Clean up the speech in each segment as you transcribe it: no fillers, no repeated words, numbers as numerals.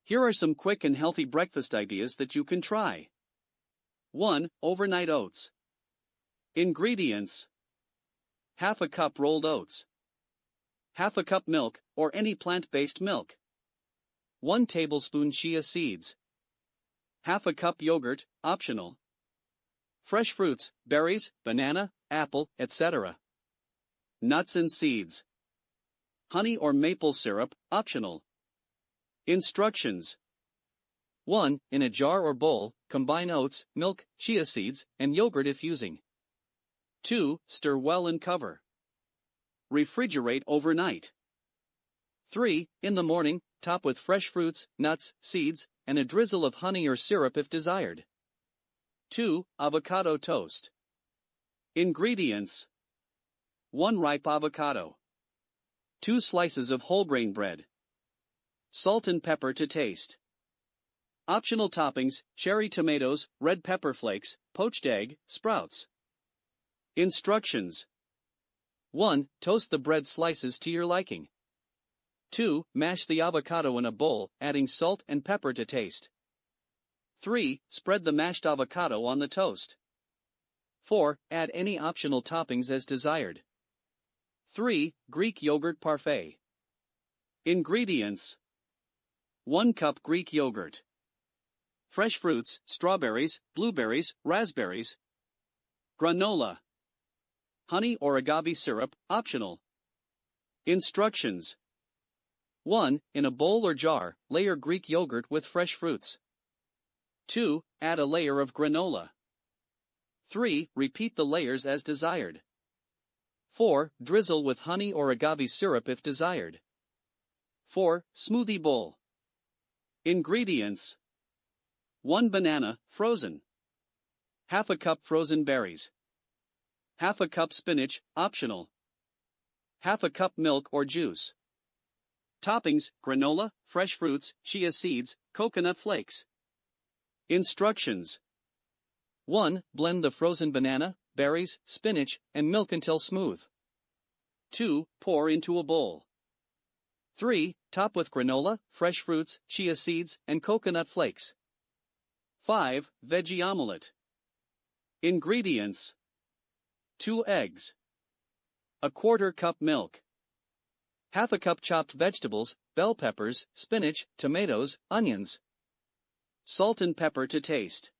Here are some quick and healthy breakfast ideas that you can try. 1. Overnight oats. Ingredients: half a cup rolled oats, half a cup milk or any plant-based milk, 1 tablespoon chia seeds, half a cup yogurt, optional, fresh fruits, berries, banana, apple, etc., nuts and seeds, honey or maple syrup, optional. Instructions: 1. In a jar or bowl, combine oats, milk, chia seeds, and yogurt if using. 2. Stir well and cover. Refrigerate overnight. 3. In the morning, top with fresh fruits, nuts, seeds, and a drizzle of honey or syrup if desired. 2. Avocado toast. Ingredients: 1 ripe avocado, 2 slices of whole grain bread, salt and pepper to taste. Optional toppings: cherry tomatoes, red pepper flakes, poached egg, sprouts. Instructions: 1. Toast the bread slices to your liking. 2. Mash the avocado in a bowl, adding salt and pepper to taste. 3. Spread the mashed avocado on the toast. 4. Add any optional toppings as desired. 3. Greek yogurt parfait. Ingredients: 1 cup Greek yogurt, fresh fruits, strawberries, blueberries, raspberries, granola, honey or agave syrup, optional. Instructions: 1. In a bowl or jar, layer Greek yogurt with fresh fruits. 2. Add a layer of granola. 3. Repeat the layers as desired. 4. Drizzle with honey or agave syrup if desired. 4. Smoothie bowl. Ingredients: 1 banana, frozen, half a cup frozen berries, half a cup spinach, optional, half a cup milk or juice. Toppings: granola, fresh fruits, chia seeds, coconut flakes. Instructions: 1. Blend the frozen banana, berries, spinach, and milk until smooth. 2. Pour into a bowl. 3. Top with granola, fresh fruits, chia seeds, and coconut flakes. 5. Veggie omelette. Ingredients: 2 eggs, a 1/4 cup milk, half a cup chopped vegetables, bell peppers, spinach, tomatoes, onions, salt and pepper to taste,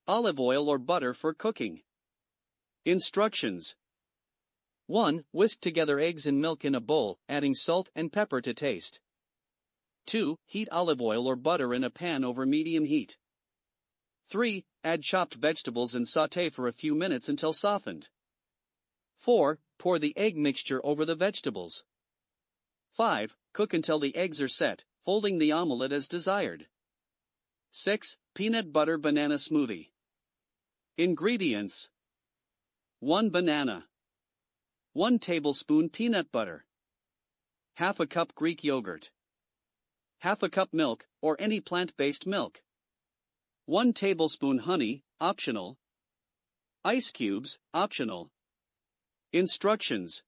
olive oil or butter for cooking. Instructions: 1. Whisk together eggs and milk in a bowl, adding salt and pepper to taste. 2. Heat olive oil or butter in a pan over medium heat. 3. Add chopped vegetables and sauté for a few minutes until softened. 4. Pour the egg mixture over the vegetables. 5. Cook until the eggs are set, folding the omelette as desired. 6. Peanut butter banana smoothie. Ingredients: 1 banana, 1 tablespoon peanut butter, half a cup Greek yogurt, half a cup milk or any plant-based milk, 1 tablespoon honey, optional, ice cubes, optional. Instructions: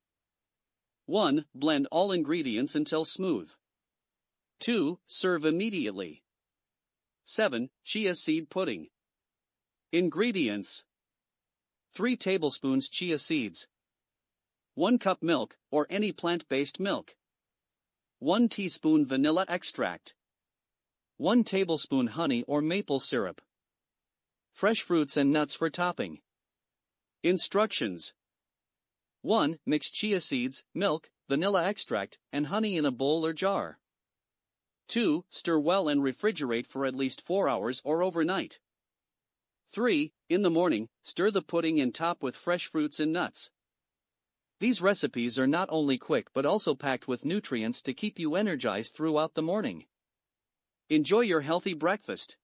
1. Blend all ingredients until smooth. 2. Serve immediately. 7. Chia seed pudding. Ingredients: 3 tablespoons chia seeds, 1 cup milk or any plant-based milk, 1 teaspoon vanilla extract, 1 tablespoon honey or maple syrup, fresh fruits and nuts for topping. Instructions: 1. Mix chia seeds, milk, vanilla extract, and honey in a bowl or jar. 2. Stir well and refrigerate for at least 4 hours or overnight. 3. In the morning, stir the pudding and top with fresh fruits and nuts. These recipes are not only quick but also packed with nutrients to keep you energized throughout the morning. Enjoy your healthy breakfast.